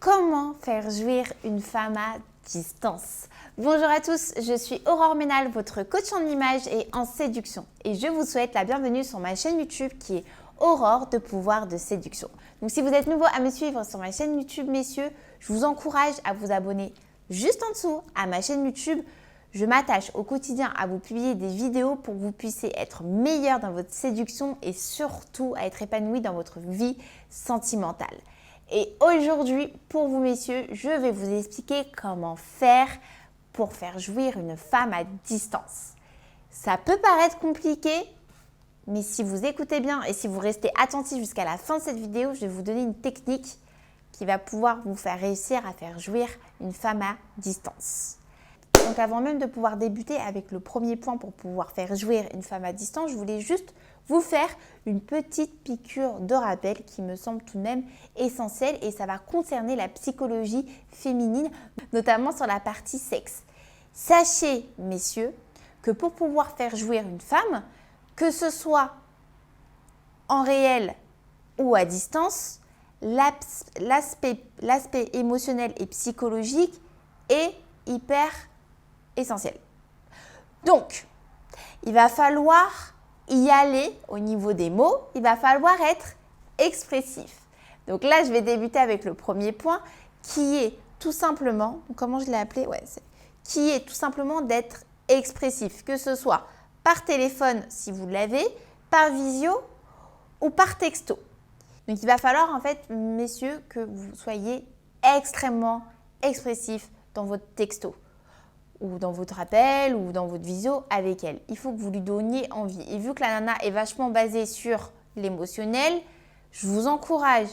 Comment faire jouir une femme à distance? Bonjour à tous, je suis Aurore Ménal, votre coach en image et en séduction. Et je vous souhaite la bienvenue sur ma chaîne YouTube qui est Aurore de pouvoir de séduction. Donc si vous êtes nouveau à me suivre sur ma chaîne YouTube, messieurs, je vous encourage à vous abonner juste en dessous à ma chaîne YouTube. Je m'attache au quotidien à vous publier des vidéos pour que vous puissiez être meilleur dans votre séduction et surtout à être épanoui dans votre vie sentimentale. Et aujourd'hui, pour vous messieurs, je vais vous expliquer comment faire pour faire jouir une femme à distance. Ça peut paraître compliqué, mais si vous écoutez bien et si vous restez attentif jusqu'à la fin de cette vidéo, je vais vous donner une technique qui va pouvoir vous faire réussir à faire jouir une femme à distance. Donc avant même de pouvoir débuter avec le premier point pour pouvoir faire jouir une femme à distance, je voulais juste vous faire une petite piqûre de rappel qui me semble tout de même essentielle et ça va concerner la psychologie féminine, notamment sur la partie sexe. Sachez, messieurs, que pour pouvoir faire jouir une femme, que ce soit en réel ou à distance, l'aspect émotionnel et psychologique est hyper essentiel. Donc, il va falloir y aller au niveau des mots, il va falloir être expressif. Donc là, je vais débuter avec le premier point qui est tout simplement, comment je l'ai appelé? Qui est tout simplement d'être expressif, que ce soit par téléphone si vous l'avez, par visio ou par texto. Donc il va falloir en fait, messieurs, que vous soyez extrêmement expressif dans votre texto ou dans votre appel ou dans votre visio avec elle. Il faut que vous lui donniez envie. Et vu que la nana est vachement basée sur l'émotionnel, je vous encourage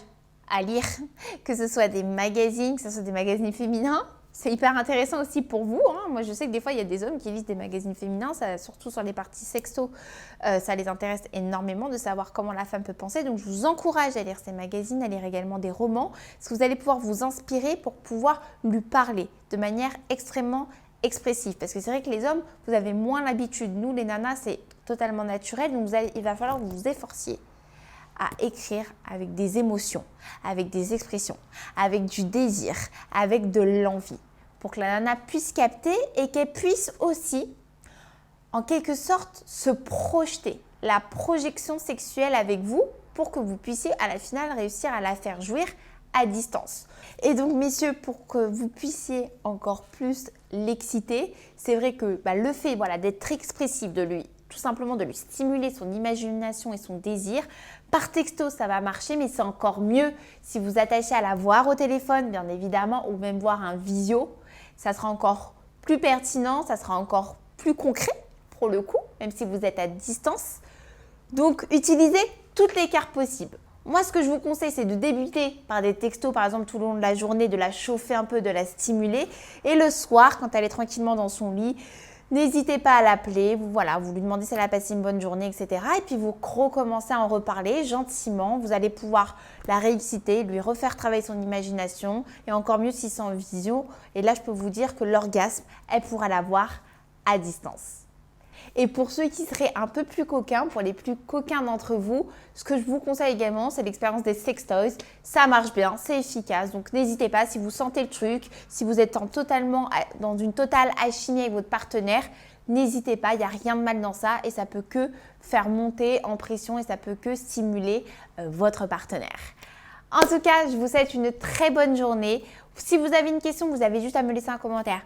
à lire, que ce soit des magazines, que ce soit des magazines féminins. C'est hyper intéressant aussi pour vous. Moi, je sais que des fois, il y a des hommes qui lisent des magazines féminins, surtout sur les parties sexto, ça les intéresse énormément de savoir comment la femme peut penser. Donc, je vous encourage à lire ces magazines, à lire également des romans, parce que vous allez pouvoir vous inspirer pour pouvoir lui parler de manière extrêmement expressive. Parce que c'est vrai que les hommes, vous avez moins l'habitude. Nous, les nanas, c'est totalement naturel. Donc, il va falloir que vous vous efforciez à écrire avec des émotions, avec des expressions, avec du désir, avec de l'envie, pour que la nana puisse capter et qu'elle puisse aussi, en quelque sorte, se projeter, la projection sexuelle avec vous, pour que vous puissiez à la finale réussir à la faire jouir à distance. Et donc, messieurs, pour que vous puissiez encore plus l'exciter, c'est vrai que le fait d'être expressif, tout simplement de lui stimuler son imagination et son désir. Par texto, ça va marcher, mais c'est encore mieux si vous attachez à la voir au téléphone, bien évidemment, ou même voir un visio. Ça sera encore plus pertinent, ça sera encore plus concret pour le coup, même si vous êtes à distance. Donc, utilisez toutes les cartes possibles. Moi, ce que je vous conseille, c'est de débuter par des textos, par exemple, tout le long de la journée, de la chauffer un peu, de la stimuler. Et le soir, quand elle est tranquillement dans son lit, n'hésitez pas à l'appeler, vous lui demandez si elle a passé une bonne journée, etc. Et puis vous recommencez à en reparler gentiment. Vous allez pouvoir la réexciter, lui refaire travailler son imagination. Et encore mieux si c'est en visio. Et là, je peux vous dire que l'orgasme, elle pourra l'avoir à distance. Et pour ceux qui seraient un peu plus coquins, pour les plus coquins d'entre vous, ce que je vous conseille également, c'est l'expérience des sextoys. Ça marche bien, c'est efficace. Donc n'hésitez pas, si vous sentez le truc, si vous êtes dans une totale alchimie avec votre partenaire, n'hésitez pas, il n'y a rien de mal dans ça et ça peut que faire monter en pression et ça peut que stimuler votre partenaire. En tout cas, je vous souhaite une très bonne journée. Si vous avez une question, vous avez juste à me laisser un commentaire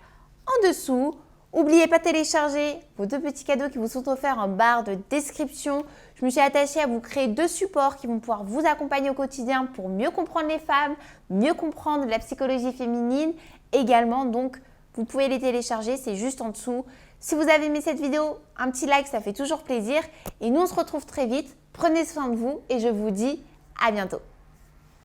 en dessous. N'oubliez pas de télécharger vos 2 petits cadeaux qui vous sont offerts en barre de description. Je me suis attachée à vous créer 2 supports qui vont pouvoir vous accompagner au quotidien pour mieux comprendre les femmes, mieux comprendre la psychologie féminine également. Donc, vous pouvez les télécharger, c'est juste en dessous. Si vous avez aimé cette vidéo, un petit like, ça fait toujours plaisir. Et nous, on se retrouve très vite. Prenez soin de vous et je vous dis à bientôt.